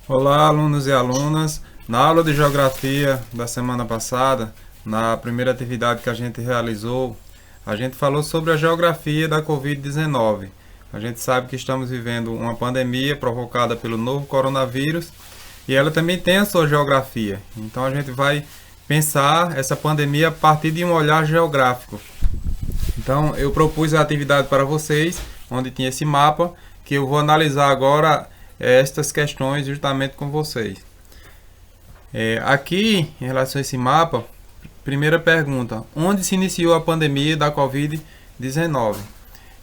Olá, alunos e alunas. Na aula de Geografia da semana passada, na primeira atividade que a gente realizou, a gente falou sobre a geografia da Covid-19. A gente sabe que estamos vivendo uma pandemia provocada pelo novo coronavírus e ela também tem a sua geografia. Então a gente vai pensar essa pandemia a partir de um olhar geográfico. Então eu propus a atividade para vocês, onde tinha esse mapa, que eu vou analisar agora estas questões justamente com vocês. Aqui, em relação a esse mapa, primeira pergunta: onde se iniciou a pandemia da Covid-19?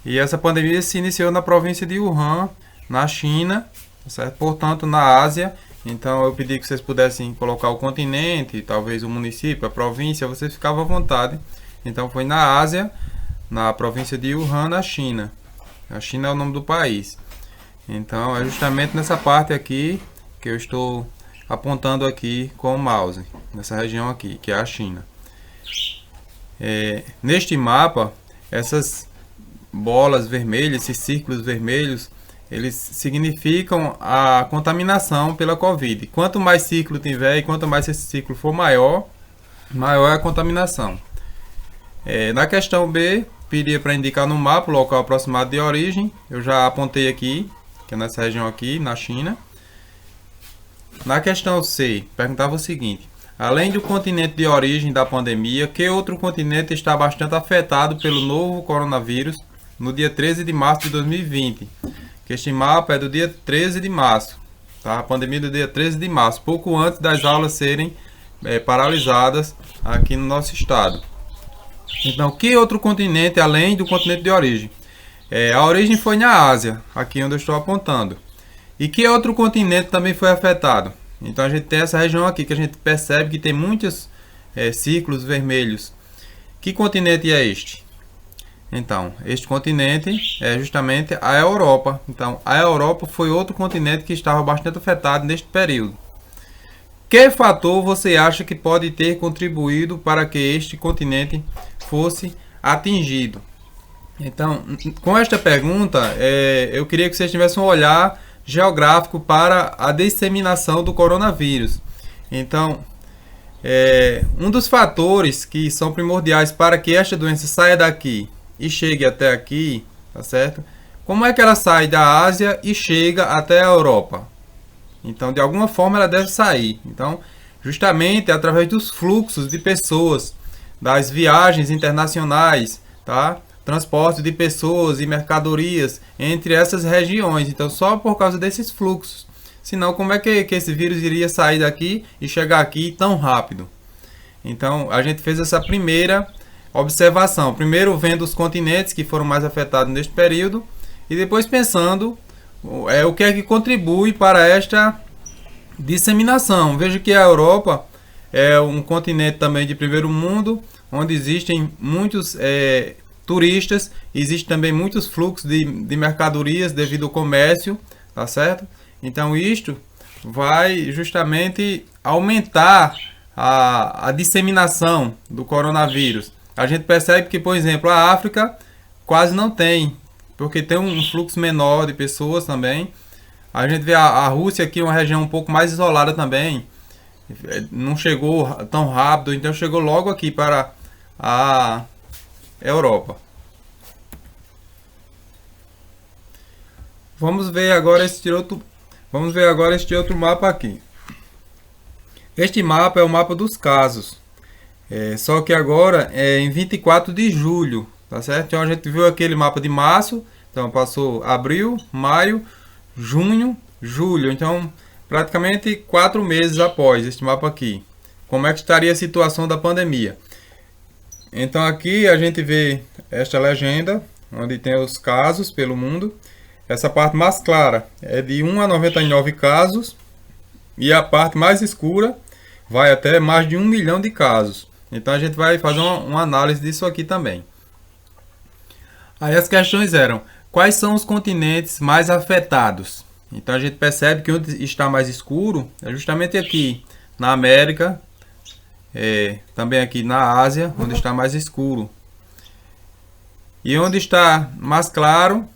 E essa pandemia se iniciou na província de Wuhan, na China, certo? Portanto, na Ásia. Então, eu pedi que vocês pudessem colocar o continente, talvez o município, a província, vocês ficavam à vontade. Então, foi na Ásia, na província de Wuhan, na China. A China é o nome do país. Então, é justamente nessa parte aqui que eu estou apontando aqui com o mouse, nessa região aqui, que é a China. Neste mapa, essas bolas vermelhas, esses círculos vermelhos, eles significam a contaminação pela Covid. Quanto mais círculo tiver e quanto mais esse círculo for maior, maior é a contaminação. Na questão B, pedia para indicar no mapa o local aproximado de origem. Eu já apontei aqui, que é nessa região aqui, na China. Na questão C, perguntava o seguinte: além do continente de origem da pandemia, que outro continente está bastante afetado pelo novo coronavírus no dia 13 de março de 2020? Que este mapa é do dia 13 de março, tá? A pandemia do dia 13 de março, pouco antes das aulas serem paralisadas aqui no nosso estado. Então, que outro continente além do continente de origem? A origem foi na Ásia, aqui onde eu estou apontando. E que outro continente também foi afetado? Então a gente tem essa região aqui que a gente percebe que tem muitos círculos vermelhos. Que continente é este? Então, este continente é justamente a Europa. Então, a Europa foi outro continente que estava bastante afetado neste período. Que fator você acha que pode ter contribuído para que este continente fosse atingido? Então, com esta pergunta, eu queria que vocês tivessem um olhar geográfico para a disseminação do coronavírus. Então, um dos fatores que são primordiais para que esta doença saia daqui e chegue até aqui, tá certo? Como é que ela sai da Ásia e chega até a Europa? Então, de alguma forma ela deve sair. Então, justamente através dos fluxos de pessoas, das viagens internacionais, tá? Transporte de pessoas e mercadorias entre essas regiões. Então, só por causa desses fluxos. Senão, como é que esse vírus iria sair daqui e chegar aqui tão rápido? Então, a gente fez essa primeira observação. Primeiro, vendo os continentes que foram mais afetados neste período. E depois pensando o que é que contribui para esta disseminação. Veja que a Europa é um continente também de primeiro mundo, onde existem muitos turistas, existe também muitos fluxos de mercadorias devido ao comércio, tá certo? Então isto vai justamente aumentar a disseminação do coronavírus. A gente percebe que, por exemplo, a África quase não tem, porque tem um fluxo menor de pessoas também. A gente vê a Rússia aqui, uma região um pouco mais isolada também, não chegou tão rápido, então chegou logo aqui para a Europa. Vamos ver agora este outro mapa aqui. Este mapa é o mapa dos casos. Só que agora é em 24 de julho, tá certo? Então a gente viu aquele mapa de março, então passou abril, maio, junho, julho. Então praticamente 4 meses após este mapa aqui. Como é que estaria a situação da pandemia? Então aqui a gente vê esta legenda, onde tem os casos pelo mundo. Essa parte mais clara é de 1 a 99 casos. E a parte mais escura vai até mais de 1 milhão de casos. Então a gente vai fazer uma análise disso aqui também. Aí as questões eram: quais são os continentes mais afetados? Então a gente percebe que onde está mais escuro é justamente aqui na América, também aqui na Ásia, onde está mais escuro. E onde está mais claro,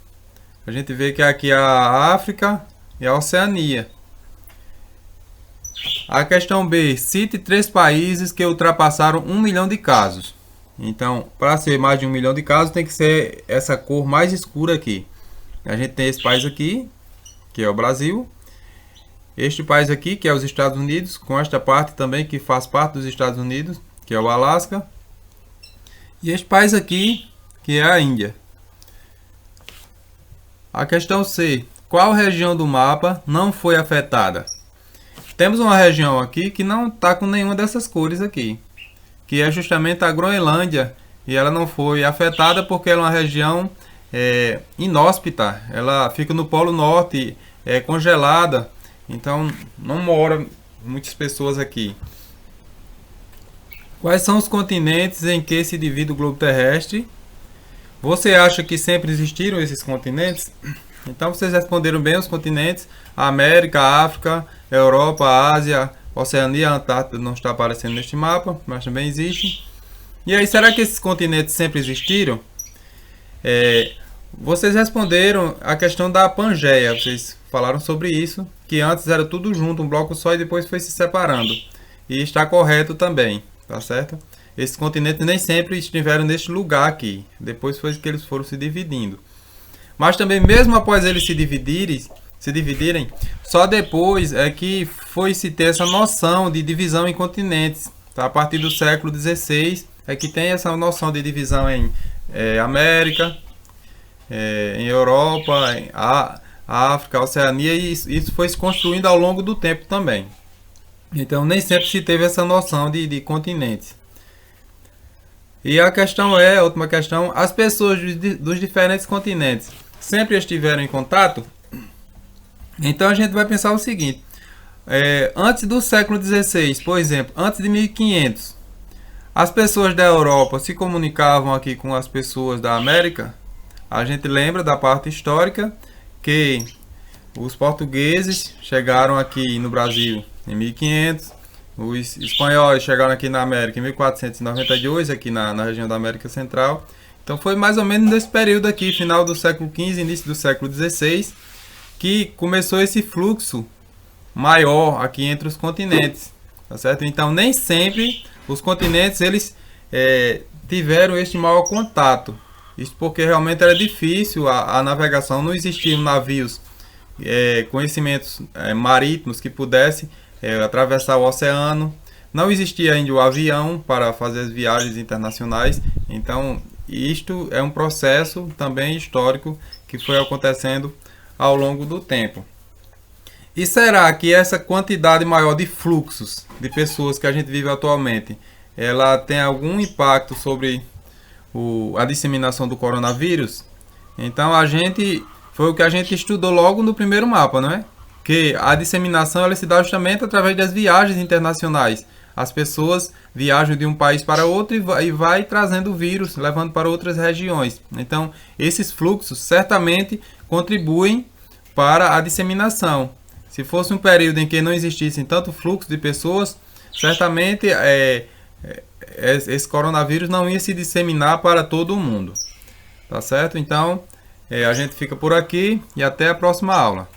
a gente vê que aqui é a África e a Oceania. A questão B, cite 3 países que ultrapassaram 1 milhão de casos. Então, para ser mais de 1 milhão de casos, tem que ser essa cor mais escura aqui. A gente tem esse país aqui, que é o Brasil. Este país aqui, que é os Estados Unidos, com esta parte também que faz parte dos Estados Unidos, que é o Alasca. E este país aqui, que é a Índia. A questão C, qual região do mapa não foi afetada? Temos uma região aqui que não está com nenhuma dessas cores aqui, que é justamente a Groenlândia, e ela não foi afetada porque ela é uma região inóspita, ela fica no Polo Norte, é congelada, então não moram muitas pessoas aqui. Quais são os continentes em que se divide o globo terrestre? Você acha que sempre existiram esses continentes? Então vocês responderam bem os continentes: América, África, Europa, Ásia, Oceania, Antártida não está aparecendo neste mapa, mas também existe. E aí, será que esses continentes sempre existiram? Vocês responderam a questão da Pangeia, vocês falaram sobre isso, que antes era tudo junto, um bloco só, e depois foi se separando. E está correto também, tá certo? Esses continentes nem sempre estiveram neste lugar aqui, depois foi que eles foram se dividindo. Mas também, mesmo após eles se dividirem, só depois é que foi-se ter essa noção de divisão em continentes. Tá? A partir do século XVI é que tem essa noção de divisão em América, em Europa, em África, Oceania, e isso foi se construindo ao longo do tempo também. Então nem sempre se teve essa noção de continentes. E a última questão, as pessoas dos diferentes continentes sempre estiveram em contato? Então a gente vai pensar o seguinte: antes do século XVI, por exemplo, antes de 1500, as pessoas da Europa se comunicavam aqui com as pessoas da América? A gente lembra da parte histórica que os portugueses chegaram aqui no Brasil em 1500, os espanhóis chegaram aqui na América em 1492, aqui na região da América Central. Então foi mais ou menos nesse período aqui, final do século XV, início do século XVI, que começou esse fluxo maior aqui entre os continentes, tá certo? Então nem sempre os continentes eles tiveram este maior contato. Isso porque realmente era difícil a navegação, não existiam navios, conhecimentos marítimos que pudessem atravessar o oceano, não existia ainda o avião para fazer as viagens internacionais. Então isto é um processo também histórico que foi acontecendo ao longo do tempo. E será que essa quantidade maior de fluxos de pessoas que a gente vive atualmente, ela tem algum impacto sobre a disseminação do coronavírus? Então foi o que a gente estudou logo no primeiro mapa, não é? Que a disseminação ela se dá justamente através das viagens internacionais. As pessoas viajam de um país para outro e vai trazendo o vírus, levando para outras regiões. Então, esses fluxos certamente contribuem para a disseminação. Se fosse um período em que não existissem tanto fluxo de pessoas, certamente esse coronavírus não ia se disseminar para todo o mundo. Tá certo? Então, a gente fica por aqui e até a próxima aula.